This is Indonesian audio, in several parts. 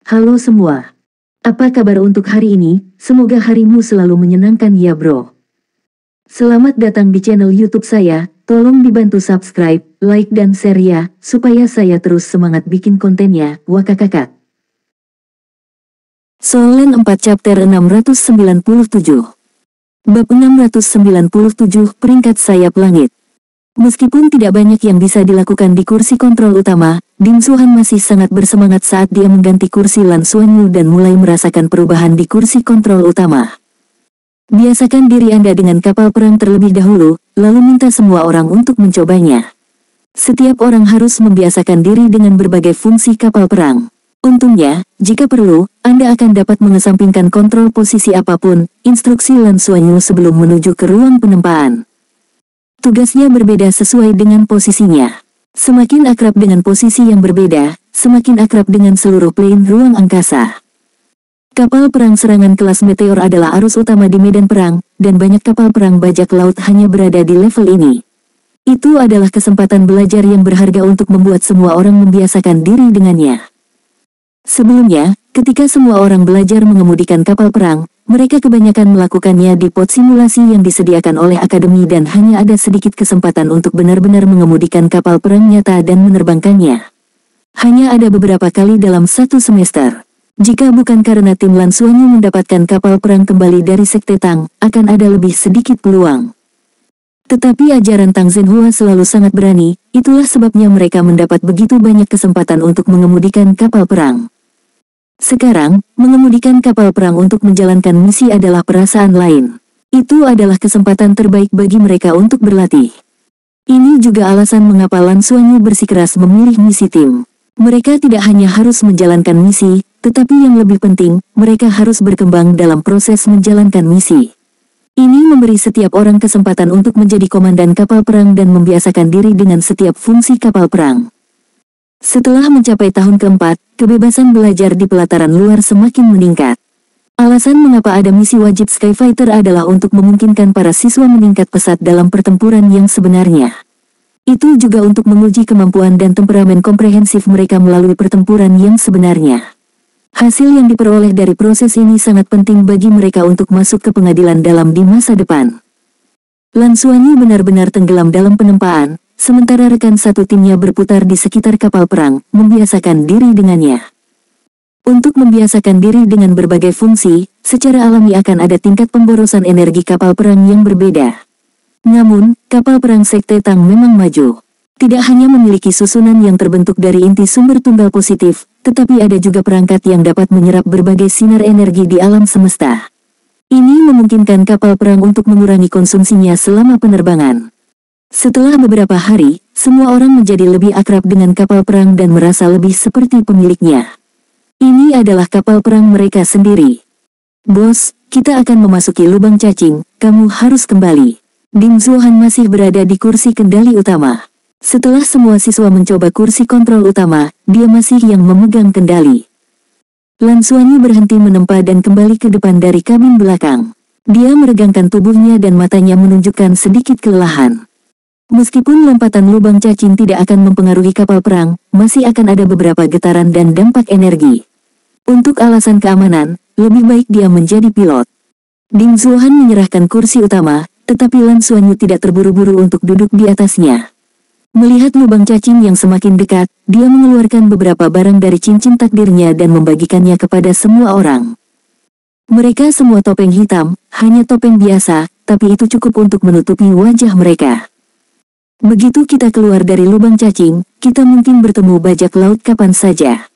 Halo semua. Apa kabar untuk hari ini? Semoga harimu selalu menyenangkan ya bro. Selamat datang di channel YouTube saya. Tolong dibantu subscribe, like dan share ya, supaya saya terus semangat bikin kontennya. Wakakakak. Solen 4 chapter 697. Bab 697 peringkat sayap langit. Meskipun tidak banyak yang bisa dilakukan di kursi kontrol utama, Ding Xuan masih sangat bersemangat saat dia mengganti kursi Lan Xuanyu dan mulai merasakan perubahan di kursi kontrol utama. Biasakan diri Anda dengan kapal perang terlebih dahulu, lalu minta semua orang untuk mencobanya. Setiap orang harus membiasakan diri dengan berbagai fungsi kapal perang. Untungnya, jika perlu, Anda akan dapat mengesampingkan kontrol posisi apapun, instruksi Lan Xuanyu sebelum menuju ke ruang penempaan. Tugasnya berbeda sesuai dengan posisinya. Semakin akrab dengan posisi yang berbeda, semakin akrab dengan seluruh plane ruang angkasa. Kapal perang serangan kelas Meteor adalah arus utama di medan perang, dan banyak kapal perang bajak laut hanya berada di level ini. Itu adalah kesempatan belajar yang berharga untuk membuat semua orang membiasakan diri dengannya. Sebelumnya, ketika semua orang belajar mengemudikan kapal perang, mereka kebanyakan melakukannya di pod simulasi yang disediakan oleh akademi dan hanya ada sedikit kesempatan untuk benar-benar mengemudikan kapal perang nyata dan menerbangkannya. Hanya ada beberapa kali dalam satu semester. Jika bukan karena tim Lan Xuanyu mendapatkan kapal perang kembali dari Sekte Tang, akan ada lebih sedikit peluang. Tetapi ajaran Tang Zhenhua selalu sangat berani, itulah sebabnya mereka mendapat begitu banyak kesempatan untuk mengemudikan kapal perang. Sekarang, mengemudikan kapal perang untuk menjalankan misi adalah perasaan lain. Itu adalah kesempatan terbaik bagi mereka untuk berlatih. Ini juga alasan mengapa Lan Xuanyu bersikeras memilih misi tim. Mereka tidak hanya harus menjalankan misi, tetapi yang lebih penting, mereka harus berkembang dalam proses menjalankan misi. Ini memberi setiap orang kesempatan untuk menjadi komandan kapal perang dan membiasakan diri dengan setiap fungsi kapal perang. Setelah mencapai tahun keempat, kebebasan belajar di pelataran luar semakin meningkat. Alasan mengapa ada misi wajib Skyfighter adalah untuk memungkinkan para siswa meningkat pesat dalam pertempuran yang sebenarnya. Itu juga untuk menguji kemampuan dan temperamen komprehensif mereka melalui pertempuran yang sebenarnya. Hasil yang diperoleh dari proses ini sangat penting bagi mereka untuk masuk ke pengadilan dalam di masa depan. Lan Xuanyu benar-benar tenggelam dalam penempaan, sementara rekan satu timnya berputar di sekitar kapal perang, membiasakan diri dengannya. Untuk membiasakan diri dengan berbagai fungsi, secara alami akan ada tingkat pemborosan energi kapal perang yang berbeda. Namun, kapal perang Sekte Tang memang maju. Tidak hanya memiliki susunan yang terbentuk dari inti sumber tunggal positif, tetapi ada juga perangkat yang dapat menyerap berbagai sinar energi di alam semesta. Ini memungkinkan kapal perang untuk mengurangi konsumsinya selama penerbangan. Setelah beberapa hari, semua orang menjadi lebih akrab dengan kapal perang dan merasa lebih seperti pemiliknya. Ini adalah kapal perang mereka sendiri. Bos, kita akan memasuki lubang cacing, kamu harus kembali. Ding Xuan masih berada di kursi kendali utama. Setelah semua siswa mencoba kursi kontrol utama, dia masih yang memegang kendali. Lan Xuanyu berhenti menempa dan kembali ke depan dari kabin belakang. Dia meregangkan tubuhnya dan matanya menunjukkan sedikit kelelahan. Meskipun lompatan lubang cacing tidak akan mempengaruhi kapal perang, masih akan ada beberapa getaran dan dampak energi. Untuk alasan keamanan, lebih baik dia menjadi pilot. Ding Xuan menyerahkan kursi utama, tetapi Lan Xuanyu tidak terburu-buru untuk duduk di atasnya. Melihat lubang cacing yang semakin dekat, dia mengeluarkan beberapa barang dari cincin takdirnya dan membagikannya kepada semua orang. Mereka semua topeng hitam, hanya topeng biasa, tapi itu cukup untuk menutupi wajah mereka. Begitu kita keluar dari lubang cacing, kita mungkin bertemu bajak laut kapan saja.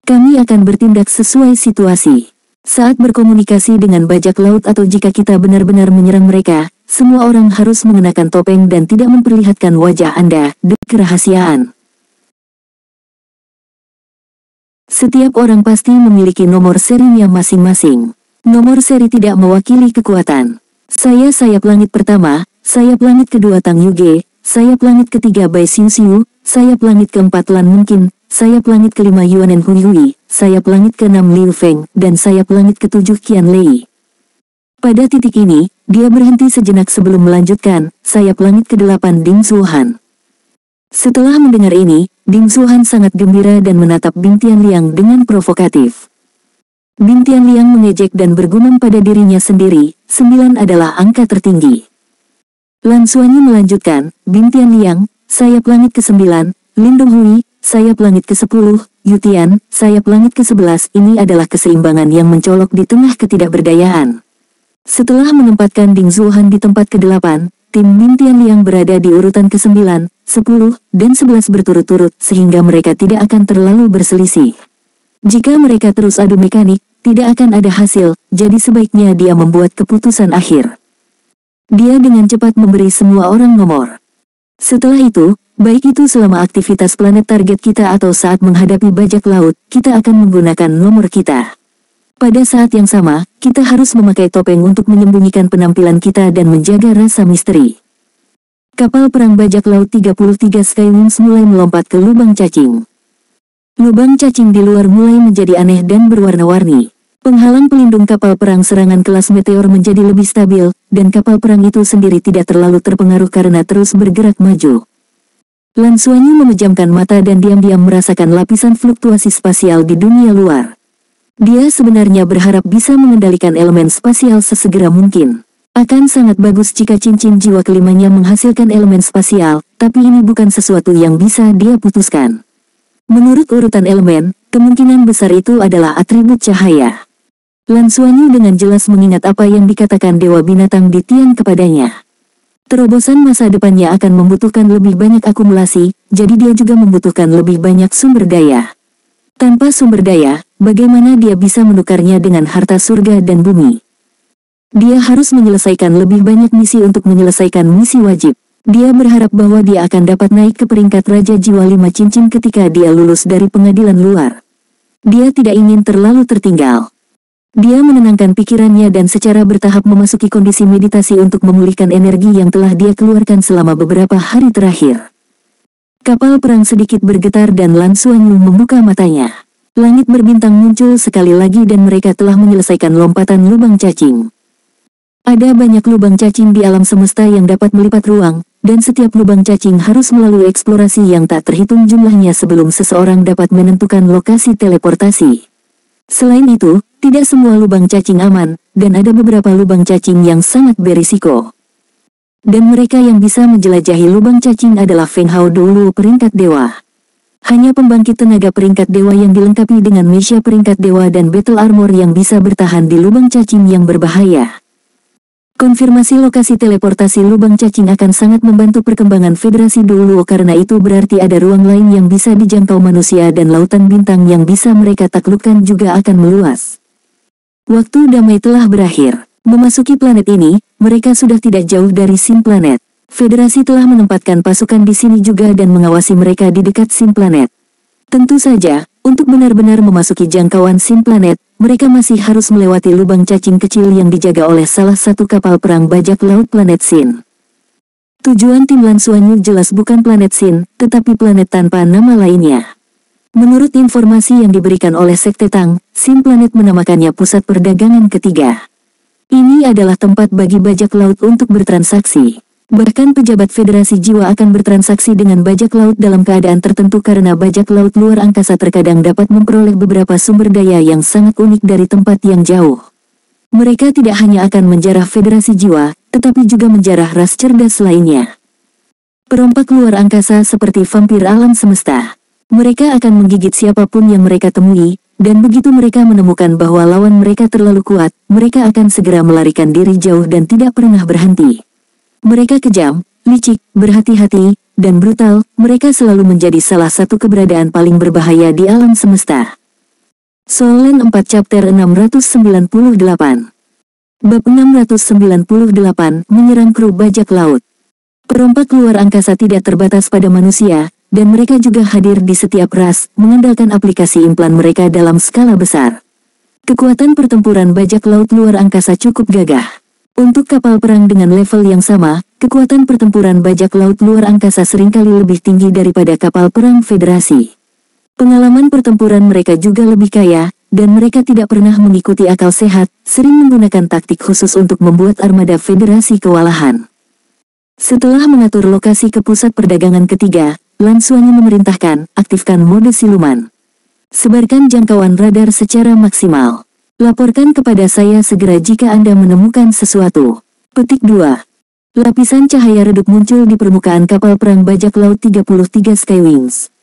Kami akan bertindak sesuai situasi. Saat berkomunikasi dengan bajak laut atau jika kita benar-benar menyerang mereka, semua orang harus mengenakan topeng dan tidak memperlihatkan wajah Anda, demi kerahasiaan. Setiap orang pasti memiliki nomor serinya masing-masing. Nomor seri tidak mewakili kekuatan. Saya sayap langit pertama, sayap langit kedua Tang Yuge, sayap langit ketiga Bai Xiu, sayap langit keempat Lan Mungkin, sayap langit kelima Yuanen Hui, sayap langit keenam Liu Feng, dan sayap langit ketujuh Qian Lei. Pada titik ini, dia berhenti sejenak sebelum melanjutkan, sayap langit ke-8 Ding Xuan. Setelah mendengar ini, Ding Xuan sangat gembira dan menatap Bing Tianliang dengan provokatif. Bin Tianliang mengejek dan bergumam pada dirinya sendiri, 9 adalah angka tertinggi. Lan Xuanyi melanjutkan, Bin Tianliang, sayap langit ke-9, Lin Donghui, sayap langit ke-10, Yutian, sayap langit ke-11, ini adalah keseimbangan yang mencolok di tengah ketidakberdayaan. Setelah menempatkan Ding Zuohan di tempat ke-8, tim Bin Tianliang berada di urutan ke-9, 10, dan 11 berturut-turut sehingga mereka tidak akan terlalu berselisih. Jika mereka terus adu mekanik, tidak akan ada hasil, jadi sebaiknya dia membuat keputusan akhir. Dia dengan cepat memberi semua orang nomor. Setelah itu, baik itu selama aktivitas planet target kita atau saat menghadapi bajak laut, kita akan menggunakan nomor kita. Pada saat yang sama, kita harus memakai topeng untuk menyembunyikan penampilan kita dan menjaga rasa misteri. Kapal perang bajak laut 33 Skywings mulai melompat ke lubang cacing. Lubang cacing di luar mulai menjadi aneh dan berwarna-warni. Penghalang pelindung kapal perang serangan kelas meteor menjadi lebih stabil, dan kapal perang itu sendiri tidak terlalu terpengaruh karena terus bergerak maju. Lan Xuanyi memejamkan mata dan diam-diam merasakan lapisan fluktuasi spasial di dunia luar. Dia sebenarnya berharap bisa mengendalikan elemen spasial sesegera mungkin. Akan sangat bagus jika cincin jiwa kelimanya menghasilkan elemen spasial, tapi ini bukan sesuatu yang bisa dia putuskan. Menurut urutan elemen, kemungkinan besar itu adalah atribut cahaya. Lan Xuanyi dengan jelas mengingat apa yang dikatakan Dewa Binatang di Tian kepadanya. Terobosan masa depannya akan membutuhkan lebih banyak akumulasi, jadi dia juga membutuhkan lebih banyak sumber daya. Tanpa sumber daya, bagaimana dia bisa menukarnya dengan harta surga dan bumi? Dia harus menyelesaikan lebih banyak misi untuk menyelesaikan misi wajib. Dia berharap bahwa dia akan dapat naik ke peringkat Raja Jiwa 5 Cincin ketika dia lulus dari pengadilan luar. Dia tidak ingin terlalu tertinggal. Dia menenangkan pikirannya dan secara bertahap memasuki kondisi meditasi untuk memulihkan energi yang telah dia keluarkan selama beberapa hari terakhir. Kapal perang sedikit bergetar dan Lan Xuanyi membuka matanya. Langit berbintang muncul sekali lagi dan mereka telah menyelesaikan lompatan lubang cacing. Ada banyak lubang cacing di alam semesta yang dapat melipat ruang, dan setiap lubang cacing harus melalui eksplorasi yang tak terhitung jumlahnya sebelum seseorang dapat menentukan lokasi teleportasi. Selain itu, tidak semua lubang cacing aman, dan ada beberapa lubang cacing yang sangat berisiko. Dan mereka yang bisa menjelajahi lubang cacing adalah Feng Hao dulu peringkat dewa. Hanya pembangkit tenaga peringkat dewa yang dilengkapi dengan mesia peringkat dewa dan battle armor yang bisa bertahan di lubang cacing yang berbahaya. Konfirmasi lokasi teleportasi lubang cacing akan sangat membantu perkembangan Federasi dulu karena itu berarti ada ruang lain yang bisa dijangkau manusia dan lautan bintang yang bisa mereka taklukkan juga akan meluas. Waktu damai telah berakhir. Memasuki planet ini, mereka sudah tidak jauh dari Sim Planet. Federasi telah menempatkan pasukan di sini juga dan mengawasi mereka di dekat Sim Planet. Tentu saja, untuk benar-benar memasuki jangkauan Sim Planet, mereka masih harus melewati lubang cacing kecil yang dijaga oleh salah satu kapal perang bajak laut planet Sin. Tujuan tim Lan Xuanyi jelas bukan planet Sin, tetapi planet tanpa nama lainnya. Menurut informasi yang diberikan oleh Sekte Tang, Sim Planet menamakannya pusat perdagangan ketiga. Ini adalah tempat bagi bajak laut untuk bertransaksi. Bahkan pejabat Federasi Jiwa akan bertransaksi dengan bajak laut dalam keadaan tertentu karena bajak laut luar angkasa terkadang dapat memperoleh beberapa sumber daya yang sangat unik dari tempat yang jauh. Mereka tidak hanya akan menjarah Federasi Jiwa, tetapi juga menjarah ras cerdas lainnya. Perompak luar angkasa seperti vampir alam semesta. Mereka akan menggigit siapapun yang mereka temui, dan begitu mereka menemukan bahwa lawan mereka terlalu kuat, mereka akan segera melarikan diri jauh dan tidak pernah berhenti. Mereka kejam, licik, berhati-hati, dan brutal, mereka selalu menjadi salah satu keberadaan paling berbahaya di alam semesta. Solen 4 Chapter 698 Bab 698 Menyerang kru bajak laut. Perompak luar angkasa tidak terbatas pada manusia, dan mereka juga hadir di setiap ras, mengandalkan aplikasi implan mereka dalam skala besar. Kekuatan pertempuran bajak laut luar angkasa cukup gagah. Untuk kapal perang dengan level yang sama, kekuatan pertempuran bajak laut luar angkasa seringkali lebih tinggi daripada kapal perang Federasi. Pengalaman pertempuran mereka juga lebih kaya, dan mereka tidak pernah mengikuti akal sehat, sering menggunakan taktik khusus untuk membuat armada Federasi kewalahan. Setelah mengatur lokasi ke pusat perdagangan ketiga, Lan Xuanyi memerintahkan, aktifkan mode siluman. Sebarkan jangkauan radar secara maksimal. Laporkan kepada saya segera jika Anda menemukan sesuatu. Petik 2. Lapisan cahaya redup muncul di permukaan kapal perang bajak laut 33 Skywings.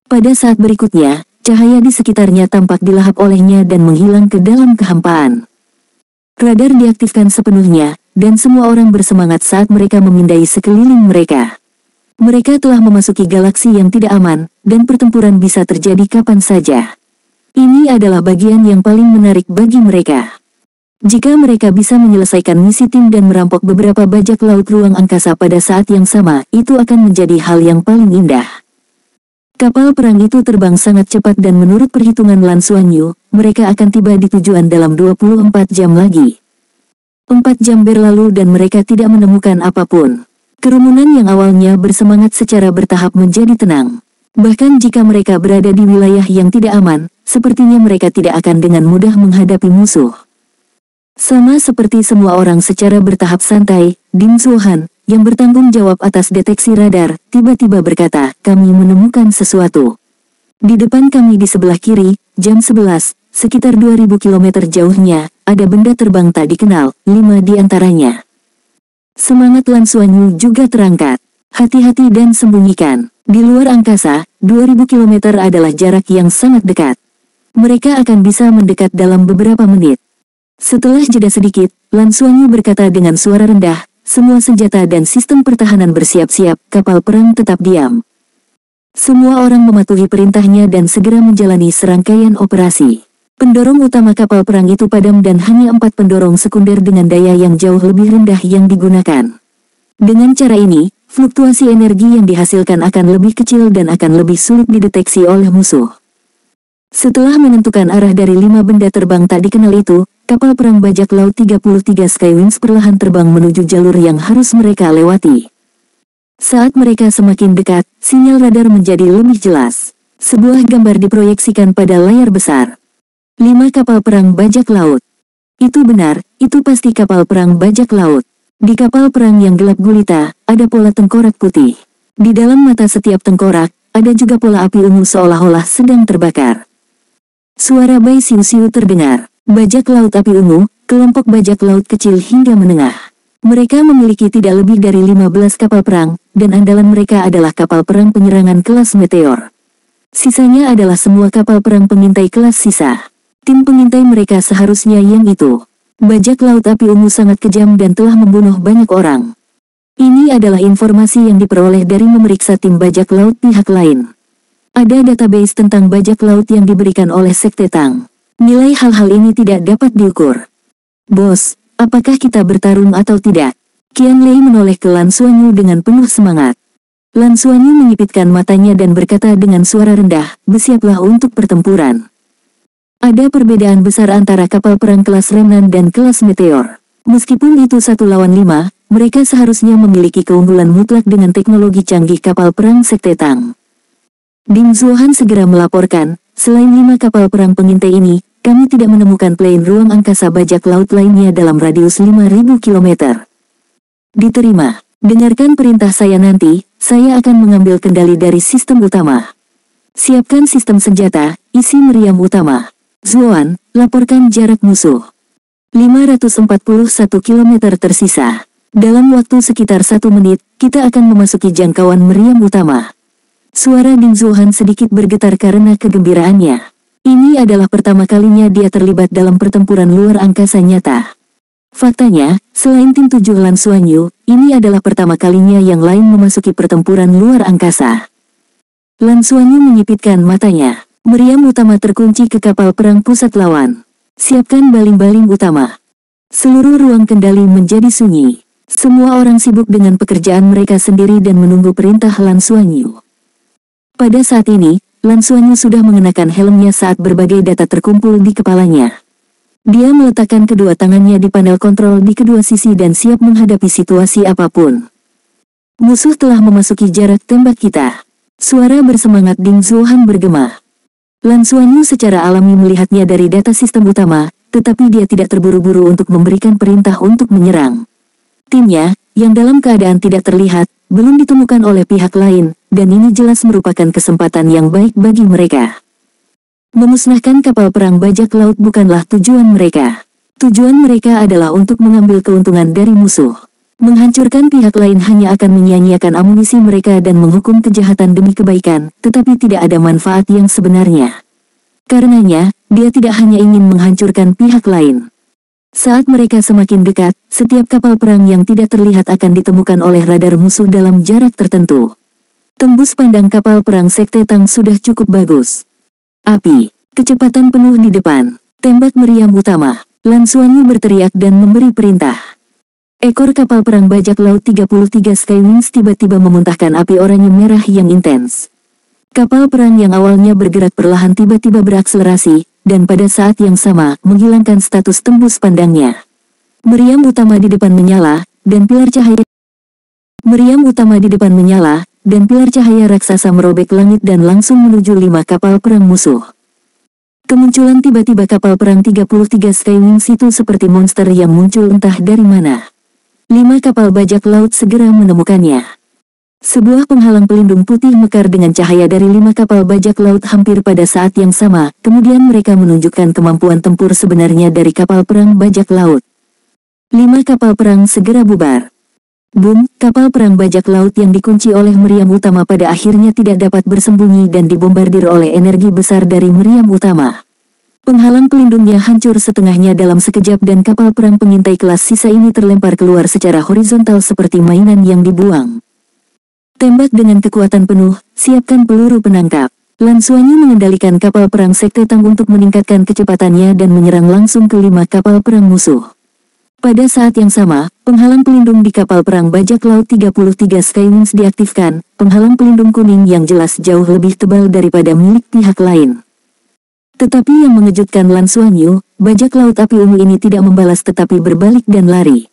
Pada saat berikutnya, cahaya di sekitarnya tampak dilahap olehnya dan menghilang ke dalam kehampaan. Radar diaktifkan sepenuhnya, dan semua orang bersemangat saat mereka memindai sekeliling mereka. Mereka telah memasuki galaksi yang tidak aman, dan pertempuran bisa terjadi kapan saja. Ini adalah bagian yang paling menarik bagi mereka. Jika mereka bisa menyelesaikan misi tim dan merampok beberapa bajak laut ruang angkasa pada saat yang sama, itu akan menjadi hal yang paling indah. Kapal perang itu terbang sangat cepat dan menurut perhitungan Lan Xuanyu, mereka akan tiba di tujuan dalam 24 jam lagi. 4 jam berlalu dan mereka tidak menemukan apapun. Kerumunan yang awalnya bersemangat secara bertahap menjadi tenang. Bahkan jika mereka berada di wilayah yang tidak aman, sepertinya mereka tidak akan dengan mudah menghadapi musuh. Sama seperti semua orang secara bertahap santai, Ding Zuohan, yang bertanggung jawab atas deteksi radar, tiba-tiba berkata, kami menemukan sesuatu. Di depan kami di sebelah kiri, jam 11, sekitar 2000 km jauhnya, ada benda terbang tak dikenal, 5 di antaranya. Semangat Lan Xuanyu juga terangkat. Hati-hati dan sembunyikan. Di luar angkasa, 2000 km adalah jarak yang sangat dekat. Mereka akan bisa mendekat dalam beberapa menit. Setelah jeda sedikit, Lan Xuanyu berkata dengan suara rendah, semua senjata dan sistem pertahanan bersiap-siap, kapal perang tetap diam. Semua orang mematuhi perintahnya dan segera menjalani serangkaian operasi. Pendorong utama kapal perang itu padam dan hanya 4 pendorong sekunder dengan daya yang jauh lebih rendah yang digunakan. Dengan cara ini, fluktuasi energi yang dihasilkan akan lebih kecil dan akan lebih sulit dideteksi oleh musuh. Setelah menentukan arah dari 5 benda terbang tak dikenal itu, kapal perang bajak laut 33 Skywings perlahan terbang menuju jalur yang harus mereka lewati. Saat mereka semakin dekat, sinyal radar menjadi lebih jelas. Sebuah gambar diproyeksikan pada layar besar. 5 kapal perang bajak laut. Itu benar, itu pasti kapal perang bajak laut. Di kapal perang yang gelap gulita, ada pola tengkorak putih. Di dalam mata setiap tengkorak, ada juga pola api ungu seolah-olah sedang terbakar. Suara Bai Siu-Siu terdengar. Bajak laut api ungu, kelompok bajak laut kecil hingga menengah. Mereka memiliki tidak lebih dari 15 kapal perang, dan andalan mereka adalah kapal perang penyerangan kelas Meteor. Sisanya adalah semua kapal perang pengintai kelas sisa. Tim pengintai mereka seharusnya yang itu. Bajak laut api ungu sangat kejam dan telah membunuh banyak orang. Ini adalah informasi yang diperoleh dari memeriksa tim bajak laut pihak lain. Ada database tentang bajak laut yang diberikan oleh Sekte Tang. Nilai hal-hal ini tidak dapat diukur. Bos, apakah kita bertarung atau tidak? Qian Lei menoleh ke Lan Xuanyu dengan penuh semangat. Lan Xuanyu menyipitkan matanya dan berkata dengan suara rendah, bersiaplah untuk pertempuran. Ada perbedaan besar antara kapal perang kelas Remnant dan kelas Meteor. Meskipun itu 1 lawan 5, mereka seharusnya memiliki keunggulan mutlak dengan teknologi canggih kapal perang Sekte Tang. Ding Zuohan segera melaporkan, selain 5 kapal perang pengintai ini, kami tidak menemukan plane ruang angkasa bajak laut lainnya dalam radius 5.000 km. Diterima. Dengarkan perintah saya nanti, saya akan mengambil kendali dari sistem utama. Siapkan sistem senjata, isi meriam utama. Zuohan, laporkan jarak musuh. 541 km tersisa. Dalam waktu sekitar 1 menit, kita akan memasuki jangkauan meriam utama. Suara Ding Zuohan sedikit bergetar karena kegembiraannya. Ini adalah pertama kalinya dia terlibat dalam pertempuran luar angkasa nyata. Faktanya, selain tim 7 Lan Xuanyu, ini adalah pertama kalinya yang lain memasuki pertempuran luar angkasa. Lan Xuanyu menyipitkan matanya. Meriam utama terkunci ke kapal perang pusat lawan. Siapkan baling-baling utama. Seluruh ruang kendali menjadi sunyi. Semua orang sibuk dengan pekerjaan mereka sendiri dan menunggu perintah Lan Xuanyu. Pada saat ini, Lan Xuanyu sudah mengenakan helmnya saat berbagai data terkumpul di kepalanya. Dia meletakkan kedua tangannya di panel kontrol di kedua sisi dan siap menghadapi situasi apapun. Musuh telah memasuki jarak tembak kita. Suara bersemangat Ding Zuohan bergema. Lan Xuanyu secara alami melihatnya dari data sistem utama, tetapi dia tidak terburu-buru untuk memberikan perintah untuk menyerang. Timnya, yang dalam keadaan tidak terlihat, belum ditemukan oleh pihak lain, dan ini jelas merupakan kesempatan yang baik bagi mereka. Memusnahkan kapal perang bajak laut bukanlah tujuan mereka. Tujuan mereka adalah untuk mengambil keuntungan dari musuh. Menghancurkan pihak lain hanya akan menyia-nyiakan amunisi mereka dan menghukum kejahatan demi kebaikan, tetapi tidak ada manfaat yang sebenarnya. Karenanya, dia tidak hanya ingin menghancurkan pihak lain. Saat mereka semakin dekat, setiap kapal perang yang tidak terlihat akan ditemukan oleh radar musuh dalam jarak tertentu. Tembus pandang kapal perang Sekte Tang sudah cukup bagus. Api, kecepatan penuh di depan, tembak meriam utama. Lan Xuanyu berteriak dan memberi perintah. Ekor kapal perang bajak laut 33 Skywings tiba-tiba memuntahkan api oranye merah yang intens. Kapal perang yang awalnya bergerak perlahan tiba-tiba berakselerasi, dan pada saat yang sama menghilangkan status tembus pandangnya. Meriam utama di depan menyala, dan pilar cahaya raksasa merobek langit dan langsung menuju 5 kapal perang musuh. Kemunculan tiba-tiba kapal perang 33 Skywings itu seperti monster yang muncul entah dari mana. 5 kapal bajak laut segera menemukannya. Sebuah penghalang pelindung putih mekar dengan cahaya dari 5 kapal bajak laut hampir pada saat yang sama, kemudian mereka menunjukkan kemampuan tempur sebenarnya dari kapal perang bajak laut. 5 kapal perang segera bubar. Boom, kapal perang bajak laut yang dikunci oleh meriam utama pada akhirnya tidak dapat bersembunyi dan dibombardir oleh energi besar dari meriam utama. Penghalang pelindungnya hancur setengahnya dalam sekejap dan kapal perang pengintai kelas sisa ini terlempar keluar secara horizontal seperti mainan yang dibuang. Tembak dengan kekuatan penuh, siapkan peluru penangkap. Lan Xuanyu mengendalikan kapal perang Sekte Tang untuk meningkatkan kecepatannya dan menyerang langsung ke 5 kapal perang musuh. Pada saat yang sama, penghalang pelindung di kapal perang bajak laut 33 Skywings diaktifkan, penghalang pelindung kuning yang jelas jauh lebih tebal daripada milik pihak lain. Tetapi yang mengejutkan Lan Xuanyu, bajak laut api ungu ini tidak membalas tetapi berbalik dan lari.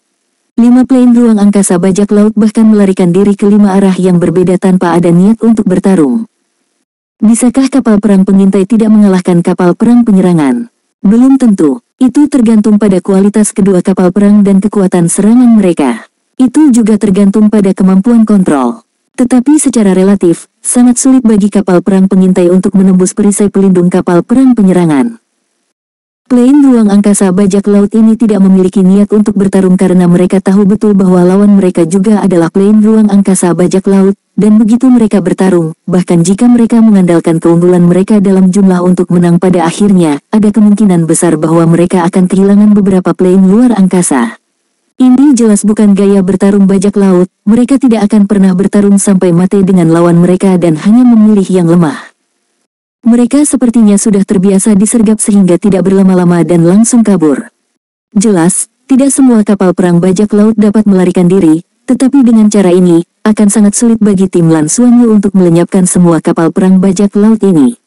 5 plane ruang angkasa bajak laut bahkan melarikan diri ke 5 arah yang berbeda tanpa ada niat untuk bertarung. Bisakah kapal perang pengintai tidak mengalahkan kapal perang penyerangan? Belum tentu. Itu tergantung pada kualitas kedua kapal perang dan kekuatan serangan mereka. Itu juga tergantung pada kemampuan kontrol. Tetapi secara relatif, sangat sulit bagi kapal perang pengintai untuk menembus perisai pelindung kapal perang penyerangan. Plane ruang angkasa bajak laut ini tidak memiliki niat untuk bertarung karena mereka tahu betul bahwa lawan mereka juga adalah plane ruang angkasa bajak laut, dan begitu mereka bertarung, bahkan jika mereka mengandalkan keunggulan mereka dalam jumlah untuk menang pada akhirnya, ada kemungkinan besar bahwa mereka akan kehilangan beberapa plane luar angkasa. Ini jelas bukan gaya bertarung bajak laut, mereka tidak akan pernah bertarung sampai mati dengan lawan mereka dan hanya memilih yang lemah. Mereka sepertinya sudah terbiasa disergap sehingga tidak berlama-lama dan langsung kabur. Jelas, tidak semua kapal perang bajak laut dapat melarikan diri, tetapi dengan cara ini, akan sangat sulit bagi tim Lan Xuanyu untuk melenyapkan semua kapal perang bajak laut ini.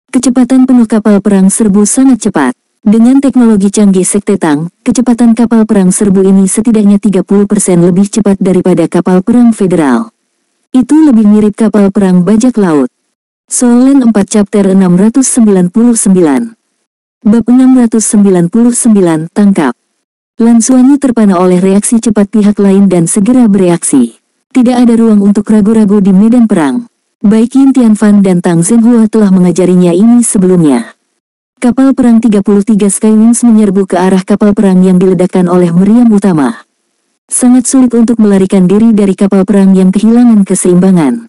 Kecepatan penuh kapal perang serbu sangat cepat. Dengan teknologi canggih Sekte Tang, kecepatan kapal perang serbu ini setidaknya 30% lebih cepat daripada kapal perang federal. Itu lebih mirip kapal perang bajak laut. Solen 4 Chapter 699 Bab 699 Tangkap. Lan Xuanyu terpana oleh reaksi cepat pihak lain dan segera bereaksi. Tidak ada ruang untuk ragu-ragu di medan perang. Baik Yin Tianfan dan Tang Zhenhua telah mengajarinya ini sebelumnya. Kapal perang 33 Skywings menyerbu ke arah kapal perang yang diledakkan oleh meriam utama. Sangat sulit untuk melarikan diri dari kapal perang yang kehilangan keseimbangan.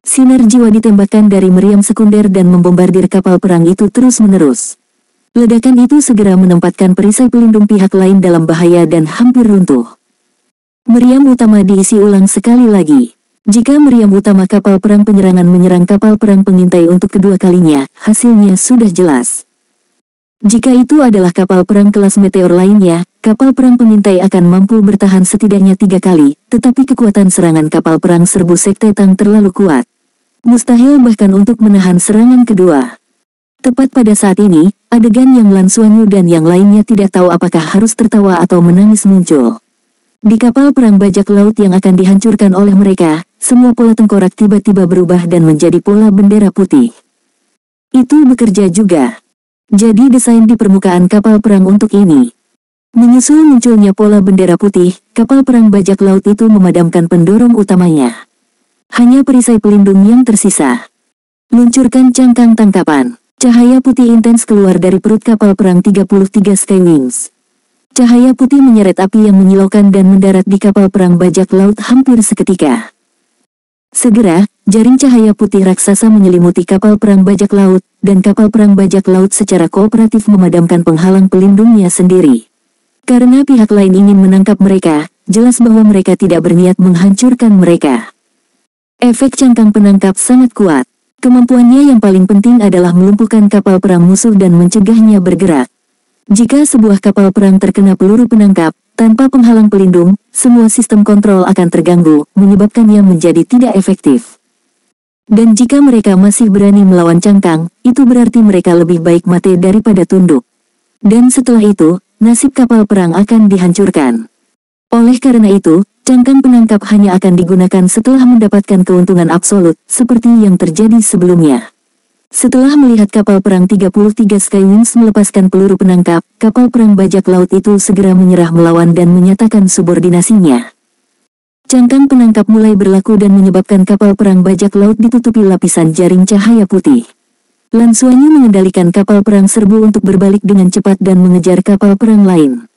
Sinar jiwa ditembakkan dari meriam sekunder dan membombardir kapal perang itu terus-menerus. Ledakan itu segera menempatkan perisai pelindung pihak lain dalam bahaya dan hampir runtuh. Meriam utama diisi ulang sekali lagi. Jika meriam utama kapal perang penyerangan menyerang kapal perang pengintai untuk kedua kalinya, hasilnya sudah jelas. Jika itu adalah kapal perang kelas meteor lainnya, kapal perang pengintai akan mampu bertahan setidaknya 3 kali, tetapi kekuatan serangan kapal perang serbu Sekte Tang terlalu kuat. Mustahil bahkan untuk menahan serangan kedua. Tepat pada saat ini, adegan yang Lan Xuanyu dan yang lainnya tidak tahu apakah harus tertawa atau menangis muncul. Di kapal perang bajak laut yang akan dihancurkan oleh mereka, semua pola tengkorak tiba-tiba berubah dan menjadi pola bendera putih. Itu bekerja juga. Jadi desain di permukaan kapal perang untuk ini. Menyusul munculnya pola bendera putih, kapal perang bajak laut itu memadamkan pendorong utamanya. Hanya perisai pelindung yang tersisa. Luncurkan cangkang tangkapan. Cahaya putih intens keluar dari perut kapal perang 33 Skywings. Cahaya putih menyeret api yang menyilaukan dan mendarat di kapal perang bajak laut hampir seketika. Segera, jaring cahaya putih raksasa menyelimuti kapal perang bajak laut, dan kapal perang bajak laut secara kooperatif memadamkan penghalang pelindungnya sendiri. Karena pihak lain ingin menangkap mereka, jelas bahwa mereka tidak berniat menghancurkan mereka. Efek cangkang penangkap sangat kuat. Kemampuannya yang paling penting adalah melumpuhkan kapal perang musuh dan mencegahnya bergerak. Jika sebuah kapal perang terkena peluru penangkap, tanpa penghalang pelindung, semua sistem kontrol akan terganggu, menyebabkannya menjadi tidak efektif. Dan jika mereka masih berani melawan cangkang, itu berarti mereka lebih baik mati daripada tunduk. Dan setelah itu, nasib kapal perang akan dihancurkan. Oleh karena itu, cangkang penangkap hanya akan digunakan setelah mendapatkan keuntungan absolut, seperti yang terjadi sebelumnya. Setelah melihat kapal perang 33 Skywings melepaskan peluru penangkap, kapal perang bajak laut itu segera menyerah melawan dan menyatakan subordinasinya. Cangkang penangkap mulai berlaku dan menyebabkan kapal perang bajak laut ditutupi lapisan jaring cahaya putih. Lan Xuanyu mengendalikan kapal perang serbu untuk berbalik dengan cepat dan mengejar kapal perang lain.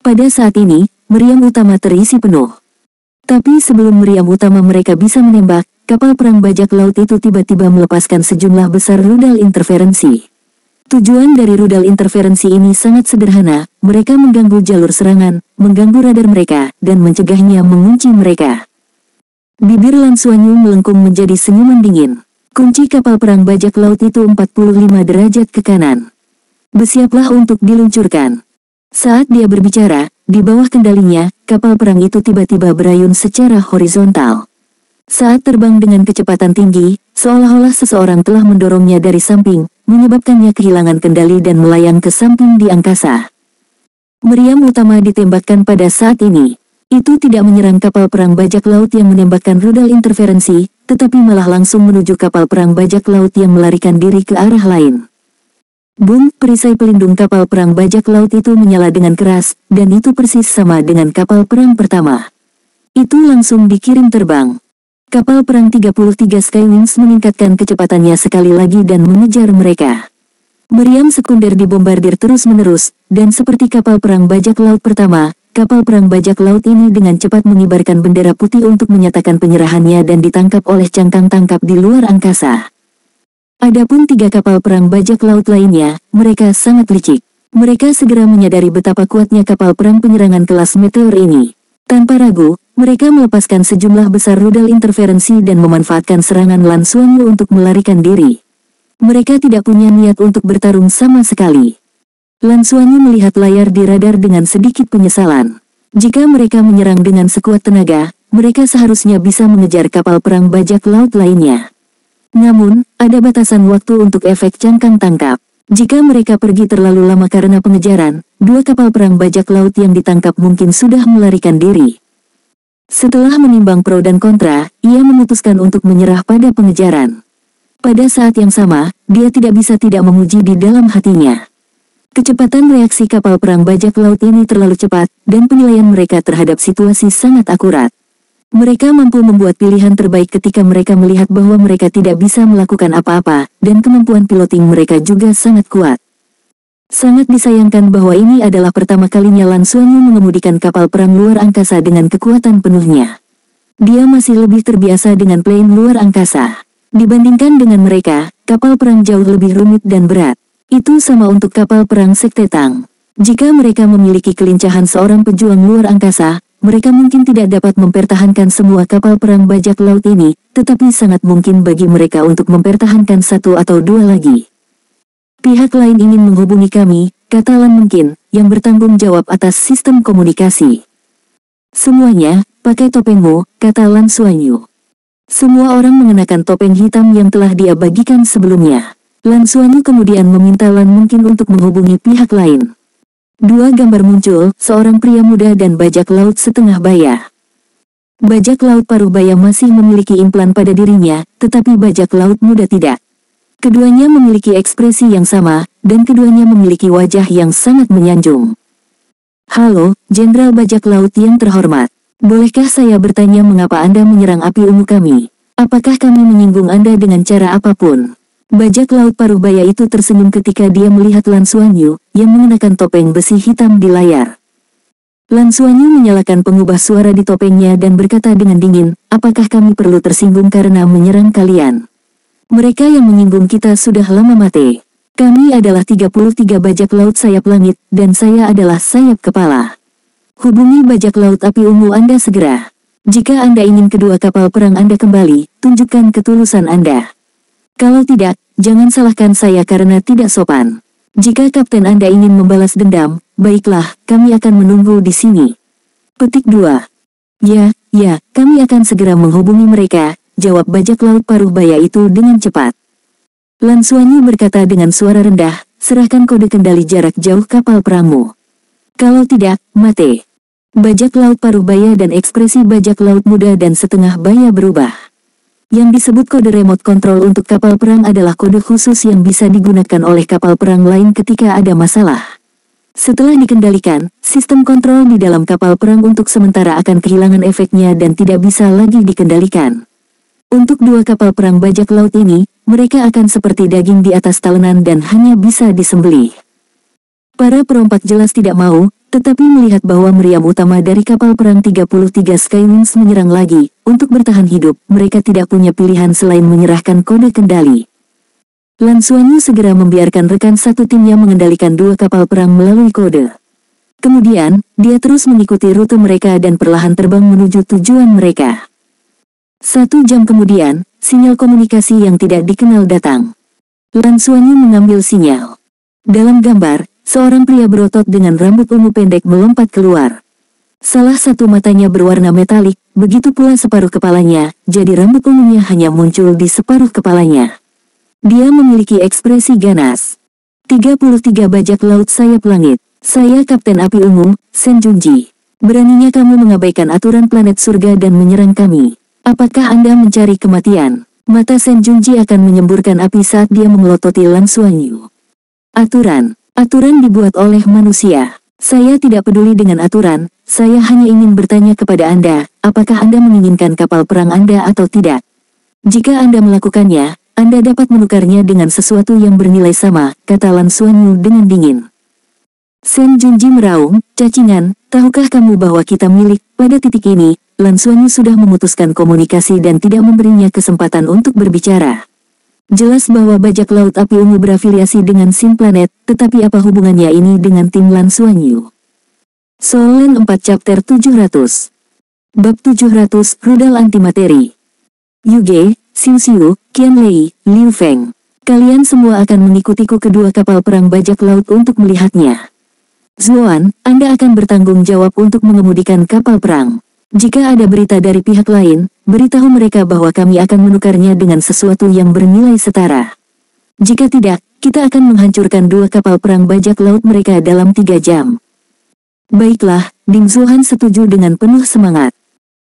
Pada saat ini, meriam utama terisi penuh. Tapi sebelum meriam utama mereka bisa menembak, kapal perang bajak laut itu tiba-tiba melepaskan sejumlah besar rudal interferensi. Tujuan dari rudal interferensi ini sangat sederhana, mereka mengganggu jalur serangan, mengganggu radar mereka, dan mencegahnya mengunci mereka. Bibir Lan Xuanyu melengkung menjadi senyuman dingin. Kunci kapal perang bajak laut itu 45 derajat ke kanan. Bersiaplah untuk diluncurkan. Saat dia berbicara, di bawah kendalinya, kapal perang itu tiba-tiba berayun secara horizontal. Saat terbang dengan kecepatan tinggi, seolah-olah seseorang telah mendorongnya dari samping, menyebabkannya kehilangan kendali dan melayang ke samping di angkasa. Meriam utama ditembakkan pada saat ini. Itu tidak menyerang kapal perang bajak laut yang menembakkan rudal interferensi, tetapi malah langsung menuju kapal perang bajak laut yang melarikan diri ke arah lain. Boom, perisai pelindung kapal perang bajak laut itu menyala dengan keras, dan itu persis sama dengan kapal perang pertama. Itu langsung dikirim terbang. Kapal perang 33 Skywings meningkatkan kecepatannya sekali lagi dan mengejar mereka. Meriam sekunder dibombardir terus-menerus, dan seperti kapal perang bajak laut pertama, kapal perang bajak laut ini dengan cepat mengibarkan bendera putih untuk menyatakan penyerahannya dan ditangkap oleh cangkang tangkap di luar angkasa. Adapun 3 kapal perang bajak laut lainnya, mereka sangat licik. Mereka segera menyadari betapa kuatnya kapal perang penyerangan kelas meteor ini. Tanpa ragu, mereka melepaskan sejumlah besar rudal interferensi dan memanfaatkan serangan Lan Xuanyu untuk melarikan diri. Mereka tidak punya niat untuk bertarung sama sekali. Lan Xuanyu melihat layar di radar dengan sedikit penyesalan. Jika mereka menyerang dengan sekuat tenaga, mereka seharusnya bisa mengejar kapal perang bajak laut lainnya. Namun, ada batasan waktu untuk efek cangkang tangkap. Jika mereka pergi terlalu lama karena pengejaran, 2 kapal perang bajak laut yang ditangkap mungkin sudah melarikan diri. Setelah menimbang pro dan kontra, ia memutuskan untuk menyerah pada pengejaran. Pada saat yang sama, dia tidak bisa tidak memuji di dalam hatinya. Kecepatan reaksi kapal perang bajak laut ini terlalu cepat, dan penilaian mereka terhadap situasi sangat akurat. Mereka mampu membuat pilihan terbaik ketika mereka melihat bahwa mereka tidak bisa melakukan apa-apa, dan kemampuan piloting mereka juga sangat kuat. Sangat disayangkan bahwa ini adalah pertama kalinya Lan Xuanyu mengemudikan kapal perang luar angkasa dengan kekuatan penuhnya. Dia masih lebih terbiasa dengan plane luar angkasa. Dibandingkan dengan mereka, kapal perang jauh lebih rumit dan berat. Itu sama untuk kapal perang Sekte Tang. Jika mereka memiliki kelincahan seorang pejuang luar angkasa, mereka mungkin tidak dapat mempertahankan semua kapal perang bajak laut ini, tetapi sangat mungkin bagi mereka untuk mempertahankan 1 atau 2 lagi. Pihak lain ingin menghubungi kami, kata Lan Mungkin, yang bertanggung jawab atas sistem komunikasi. Semuanya, pakai topengmu, kata Lan Xuanyu. Semua orang mengenakan topeng hitam yang telah dia bagikan sebelumnya. Lan Xuanyu kemudian meminta Lan Mungkin untuk menghubungi pihak lain. 2 gambar muncul, seorang pria muda dan bajak laut setengah baya. Bajak laut paruh baya masih memiliki implan pada dirinya, tetapi bajak laut muda tidak. Keduanya memiliki ekspresi yang sama, dan keduanya memiliki wajah yang sangat menyanjung. Halo, Jenderal Bajak Laut yang terhormat. Bolehkah saya bertanya mengapa Anda menyerang api ungu kami? Apakah kami menyinggung Anda dengan cara apapun? Bajak laut paruh baya itu tersenyum ketika dia melihat Lan Xuanyu yang mengenakan topeng besi hitam di layar. Lan Xuanyu menyalakan pengubah suara di topengnya dan berkata dengan dingin, apakah kami perlu tersinggung karena menyerang kalian? Mereka yang menyinggung kita sudah lama mati. Kami adalah 33 bajak laut sayap langit, dan saya adalah sayap kepala. Hubungi bajak laut api ungu Anda segera. Jika Anda ingin kedua kapal perang Anda kembali, tunjukkan ketulusan Anda. Kalau tidak, jangan salahkan saya karena tidak sopan. Jika kapten Anda ingin membalas dendam, baiklah, kami akan menunggu di sini. Petik 2. Ya, kami akan segera menghubungi mereka, jawab bajak laut paruh baya itu dengan cepat. Lan Xuanyu berkata dengan suara rendah, serahkan kode kendali jarak jauh kapal perangmu. Kalau tidak, mati. Bajak laut paruh baya dan ekspresi bajak laut muda dan setengah baya berubah. Yang disebut kode remote control untuk kapal perang adalah kode khusus yang bisa digunakan oleh kapal perang lain ketika ada masalah. Setelah dikendalikan, sistem kontrol di dalam kapal perang untuk sementara akan kehilangan efeknya dan tidak bisa lagi dikendalikan. Untuk dua kapal perang bajak laut ini, mereka akan seperti daging di atas talenan dan hanya bisa disembelih. Para perompak jelas tidak mau, tetapi melihat bahwa meriam utama dari kapal perang 33 Skywings menyerang lagi, untuk bertahan hidup, mereka tidak punya pilihan selain menyerahkan kode kendali. Lan Xuanyu segera membiarkan rekan satu timnya mengendalikan dua kapal perang melalui kode. Kemudian, dia terus mengikuti rute mereka dan perlahan terbang menuju tujuan mereka. 1 jam kemudian, sinyal komunikasi yang tidak dikenal datang. Lan Xuanyu mengambil sinyal. Dalam gambar, seorang pria berotot dengan rambut ungu pendek melompat keluar. Salah satu matanya berwarna metalik, begitu pula separuh kepalanya, jadi rambut ungunya hanya muncul di separuh kepalanya. Dia memiliki ekspresi ganas. 33 bajak laut sayap langit. Saya Kapten Api Ungu, Shen Junji. Beraninya kamu mengabaikan aturan planet surga dan menyerang kami. Apakah Anda mencari kematian? Mata Shen Junji akan menyemburkan api saat dia memelototi Lan Xuanyu. Aturan dibuat oleh manusia. Saya tidak peduli dengan aturan, saya hanya ingin bertanya kepada Anda, apakah Anda menginginkan kapal perang Anda atau tidak? Jika Anda melakukannya, Anda dapat menukarnya dengan sesuatu yang bernilai sama, kata Lan Xuanyu dengan dingin. Shen Junji meraung, cacingan, tahukah kamu bahwa kita milik? Pada titik ini, Lan Xuanyu sudah memutuskan komunikasi dan tidak memberinya kesempatan untuk berbicara. Jelas bahwa bajak laut api ungu berafiliasi dengan Sin Planet, tetapi apa hubungannya ini dengan tim Lan Xuanyu? Soul Land 4 Chapter 700 Bab 700 Rudal Antimateri. Yuge, Xiu Xiu, Qian Lei, Liu Feng. Kalian semua akan mengikutiku kedua kapal perang bajak laut untuk melihatnya. Zuan, Anda akan bertanggung jawab untuk mengemudikan kapal perang. Jika ada berita dari pihak lain, beritahu mereka bahwa kami akan menukarnya dengan sesuatu yang bernilai setara. Jika tidak, kita akan menghancurkan dua kapal perang bajak laut mereka dalam 3 jam. Baiklah, Ding Zuhan setuju dengan penuh semangat.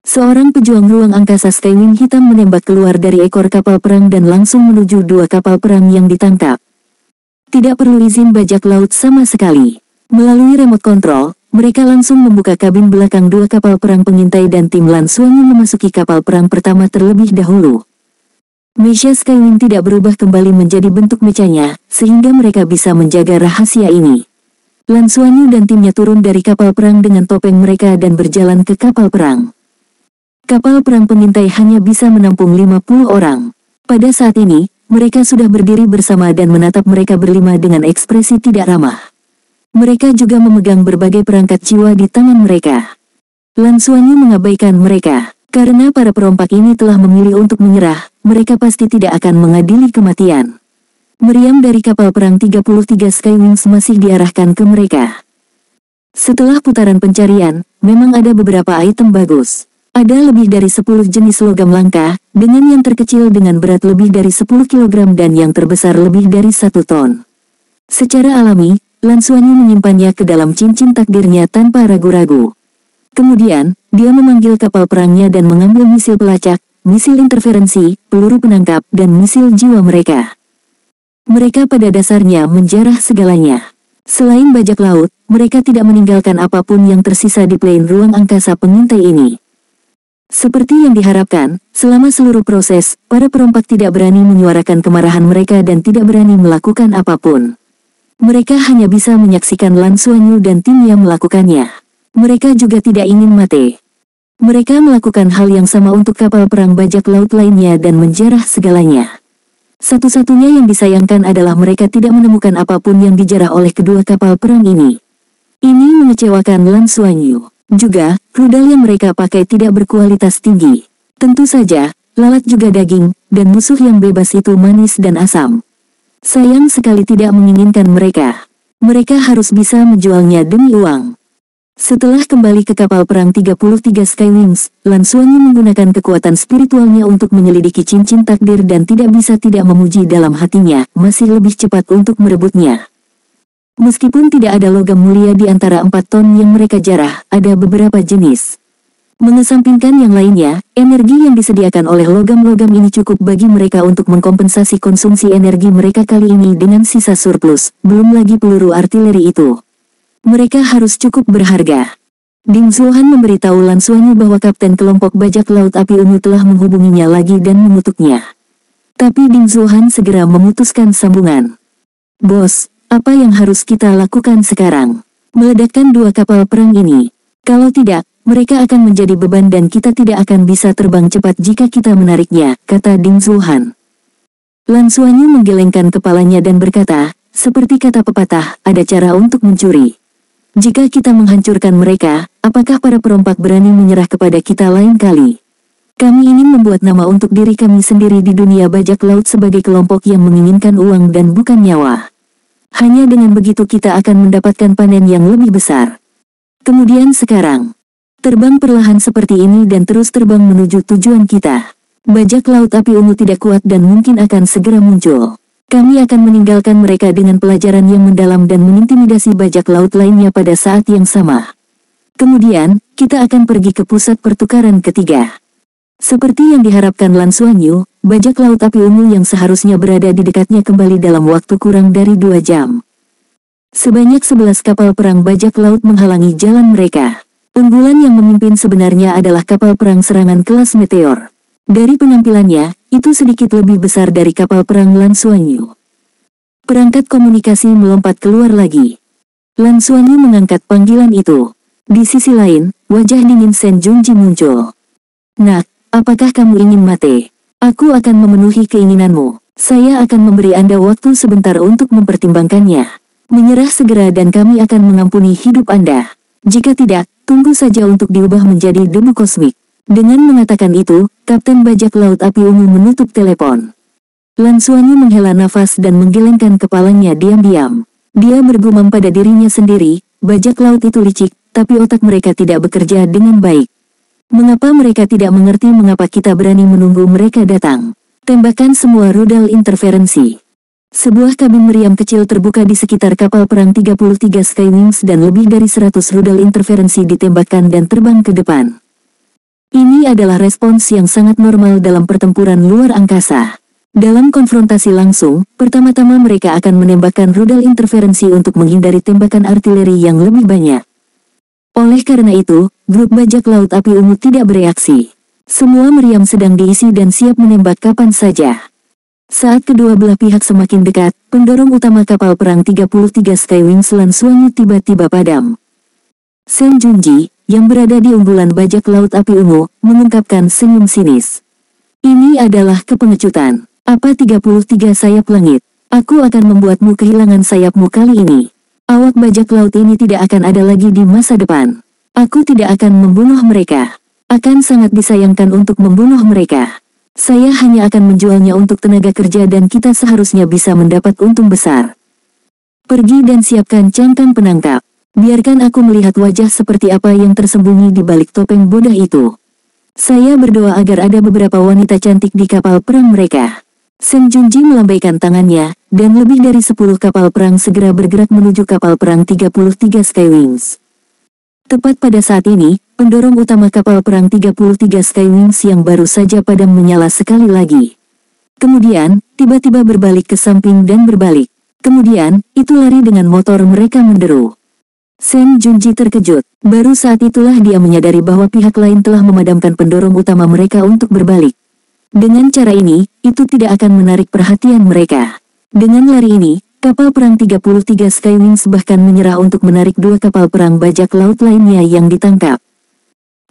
Seorang pejuang ruang angkasa Skywing hitam menembak keluar dari ekor kapal perang dan langsung menuju dua kapal perang yang ditangkap. Tidak perlu izin bajak laut sama sekali. Melalui remote control, mereka langsung membuka kabin belakang dua kapal perang pengintai dan tim Lan Xuanyu memasuki kapal perang pertama terlebih dahulu. Mecha Skywing tidak berubah kembali menjadi bentuk mechanya, sehingga mereka bisa menjaga rahasia ini. Lan Xuanyu dan timnya turun dari kapal perang dengan topeng mereka dan berjalan ke kapal perang. Kapal perang pengintai hanya bisa menampung 50 orang. Pada saat ini, mereka sudah berdiri bersama dan menatap mereka berlima dengan ekspresi tidak ramah. Mereka juga memegang berbagai perangkat jiwa di tangan mereka. Lan Xuanyu mengabaikan mereka. Karena para perompak ini telah memilih untuk menyerah, mereka pasti tidak akan mengadili kematian. Meriam dari kapal perang 33 Skywings masih diarahkan ke mereka. Setelah putaran pencarian, memang ada beberapa item bagus. Ada lebih dari 10 jenis logam langka, dengan yang terkecil dengan berat lebih dari 10 kg dan yang terbesar lebih dari 1 ton. Secara alami, Lan Xuanyu menyimpannya ke dalam cincin takdirnya tanpa ragu-ragu. Kemudian, dia memanggil kapal perangnya dan mengambil misil pelacak, misil interferensi, peluru penangkap, dan misil jiwa mereka. Mereka pada dasarnya menjarah segalanya. Selain bajak laut, mereka tidak meninggalkan apapun yang tersisa di plane ruang angkasa pengintai ini. Seperti yang diharapkan, selama seluruh proses, para perompak tidak berani menyuarakan kemarahan mereka dan tidak berani melakukan apapun. Mereka hanya bisa menyaksikan Lan Xuanyu dan tim yang melakukannya. Mereka juga tidak ingin mati. Mereka melakukan hal yang sama untuk kapal perang bajak laut lainnya dan menjarah segalanya. Satu-satunya yang disayangkan adalah mereka tidak menemukan apapun yang dijarah oleh kedua kapal perang ini. Ini mengecewakan Lan Xuanyu. Juga, rudal yang mereka pakai tidak berkualitas tinggi. Tentu saja, lalat juga daging, dan musuh yang bebas itu manis dan asam. Sayang sekali tidak menginginkan mereka. Mereka harus bisa menjualnya demi uang. Setelah kembali ke kapal perang 33 Skywings, Lan Xuanyu menggunakan kekuatan spiritualnya untuk menyelidiki cincin takdir dan tidak bisa tidak memuji dalam hatinya, masih lebih cepat untuk merebutnya. Meskipun tidak ada logam mulia di antara 4 ton yang mereka jarah, ada beberapa jenis. Mengesampingkan yang lainnya, energi yang disediakan oleh logam-logam ini cukup bagi mereka untuk mengkompensasi konsumsi energi mereka kali ini dengan sisa surplus, belum lagi peluru artileri itu. Mereka harus cukup berharga. Ding Zuohan memberitahu Lan Xuanyu bahwa kapten kelompok bajak laut api ungu telah menghubunginya lagi dan mengutuknya. Tapi Ding Zuohan segera memutuskan sambungan. Bos, apa yang harus kita lakukan sekarang? Meledakkan 2 kapal perang ini. Kalau tidak, mereka akan menjadi beban dan kita tidak akan bisa terbang cepat jika kita menariknya, kata Ding Zuohan. Lan Xuanyu menggelengkan kepalanya dan berkata, seperti kata pepatah, ada cara untuk mencuri. Jika kita menghancurkan mereka, apakah para perompak berani menyerah kepada kita lain kali? Kami ingin membuat nama untuk diri kami sendiri di dunia bajak laut sebagai kelompok yang menginginkan uang dan bukan nyawa. Hanya dengan begitu kita akan mendapatkan panen yang lebih besar. Kemudian sekarang, terbang perlahan seperti ini dan terus terbang menuju tujuan kita. Bajak laut api ungu tidak kuat dan mungkin akan segera muncul. Kami akan meninggalkan mereka dengan pelajaran yang mendalam dan mengintimidasi bajak laut lainnya pada saat yang sama. Kemudian, kita akan pergi ke pusat pertukaran ketiga. Seperti yang diharapkan Lan Xuanyu, bajak laut api ungu yang seharusnya berada di dekatnya kembali dalam waktu kurang dari 2 jam. Sebanyak 11 kapal perang bajak laut menghalangi jalan mereka. Unggulan yang memimpin sebenarnya adalah kapal perang serangan kelas Meteor. Dari penampilannya, itu sedikit lebih besar dari kapal perang Lan Xuanyu. Perangkat komunikasi melompat keluar lagi. Lan Xuanyu mengangkat panggilan itu. Di sisi lain, wajah dingin Shen Junji muncul. Nak, apakah kamu ingin mati? Aku akan memenuhi keinginanmu. Saya akan memberi Anda waktu sebentar untuk mempertimbangkannya. Menyerah segera dan kami akan mengampuni hidup Anda. Jika tidak, tunggu saja untuk diubah menjadi debu kosmik. Dengan mengatakan itu, Kapten Bajak Laut Api Ungu menutup telepon. Lan Xuanyu menghela nafas dan menggelengkan kepalanya diam-diam. Dia bergumam pada dirinya sendiri, bajak laut itu licik, tapi otak mereka tidak bekerja dengan baik. Mengapa mereka tidak mengerti mengapa kita berani menunggu mereka datang? Tembakan semua rudal interferensi. Sebuah kabin meriam kecil terbuka di sekitar kapal perang 33 Skywings dan lebih dari 100 rudal interferensi ditembakkan dan terbang ke depan. Ini adalah respons yang sangat normal dalam pertempuran luar angkasa. Dalam konfrontasi langsung, pertama-tama mereka akan menembakkan rudal interferensi untuk menghindari tembakan artileri yang lebih banyak. Oleh karena itu, grup bajak laut api ungu tidak bereaksi. Semua meriam sedang diisi dan siap menembak kapan saja. Saat kedua belah pihak semakin dekat, pendorong utama kapal perang 33 Skywings Lan Xuanyu tiba-tiba padam. Shen Junji, yang berada di unggulan bajak laut api ungu, mengungkapkan senyum sinis. Ini adalah kepengecutan. Apa 33 sayap langit? Aku akan membuatmu kehilangan sayapmu kali ini. Awak bajak laut ini tidak akan ada lagi di masa depan. Aku tidak akan membunuh mereka. Akan sangat disayangkan untuk membunuh mereka. Saya hanya akan menjualnya untuk tenaga kerja dan kita seharusnya bisa mendapat untung besar. Pergi dan siapkan cangkang penangkap. Biarkan aku melihat wajah seperti apa yang tersembunyi di balik topeng bodoh itu. Saya berdoa agar ada beberapa wanita cantik di kapal perang mereka. Shen Junji melambaikan tangannya, dan lebih dari 10 kapal perang segera bergerak menuju kapal perang 33 Skywings. Tepat pada saat ini, pendorong utama kapal perang 33 Skywings yang baru saja padam menyala sekali lagi. Kemudian, tiba-tiba berbalik ke samping dan berbalik. Kemudian, itu lari dengan motor mereka menderu. Shen Junji terkejut. Baru saat itulah dia menyadari bahwa pihak lain telah memadamkan pendorong utama mereka untuk berbalik. Dengan cara ini, itu tidak akan menarik perhatian mereka. Dengan lari ini, kapal perang 33 Skywings bahkan menyerah untuk menarik dua kapal perang bajak laut lainnya yang ditangkap.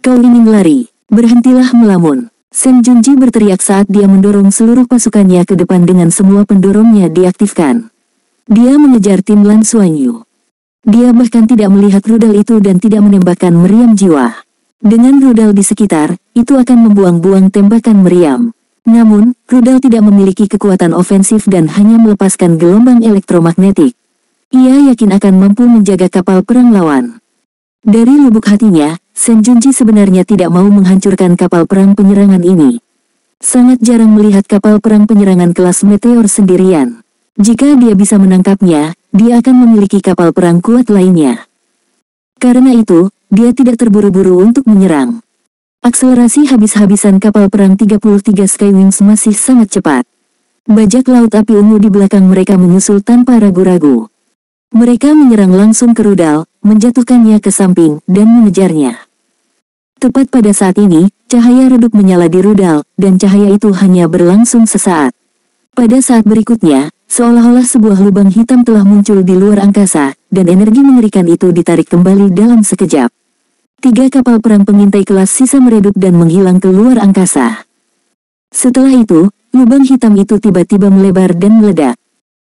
"Kau ingin lari? Berhentilah melamun!" Sen Junji berteriak saat dia mendorong seluruh pasukannya ke depan dengan semua pendorongnya diaktifkan. Dia mengejar tim Lan Xuanyu. Dia bahkan tidak melihat rudal itu dan tidak menembakkan meriam jiwa. Dengan rudal di sekitar, itu akan membuang-buang tembakan meriam. Namun, rudal tidak memiliki kekuatan ofensif dan hanya melepaskan gelombang elektromagnetik. Ia yakin akan mampu menjaga kapal perang lawan. Dari lubuk hatinya, Sen Junji sebenarnya tidak mau menghancurkan kapal perang penyerangan ini. Sangat jarang melihat kapal perang penyerangan kelas meteor sendirian. Jika dia bisa menangkapnya, dia akan memiliki kapal perang kuat lainnya. Karena itu, dia tidak terburu-buru untuk menyerang. Akselerasi habis-habisan kapal perang 33 Skywings masih sangat cepat. Bajak laut api ungu di belakang mereka menyusul tanpa ragu-ragu. Mereka menyerang langsung ke rudal, menjatuhkannya ke samping, dan mengejarnya. Tepat pada saat ini, cahaya redup menyala di rudal, dan cahaya itu hanya berlangsung sesaat. Pada saat berikutnya, seolah-olah sebuah lubang hitam telah muncul di luar angkasa, dan energi mengerikan itu ditarik kembali dalam sekejap. 3 kapal perang pengintai kelas sisa meredup dan menghilang ke luar angkasa. Setelah itu, lubang hitam itu tiba-tiba melebar dan meledak.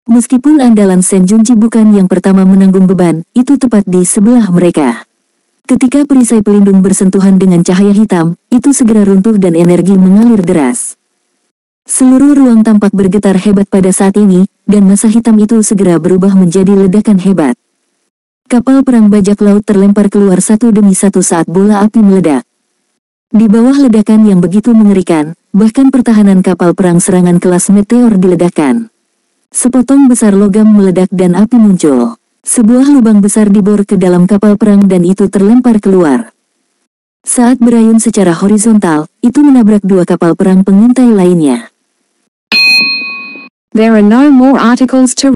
Meskipun andalan Sen Junji bukan yang pertama menanggung beban, itu tepat di sebelah mereka. Ketika perisai pelindung bersentuhan dengan cahaya hitam, itu segera runtuh dan energi mengalir deras. Seluruh ruang tampak bergetar hebat pada saat ini, dan massa hitam itu segera berubah menjadi ledakan hebat. Kapal perang bajak laut terlempar keluar satu demi satu saat bola api meledak. Di bawah ledakan yang begitu mengerikan, bahkan pertahanan kapal perang serangan kelas meteor diledakkan. Sepotong besar logam meledak dan api muncul. Sebuah lubang besar dibor ke dalam kapal perang dan itu terlempar keluar. Saat berayun secara horizontal, itu menabrak 2 kapal perang pengintai lainnya. There are no more articles to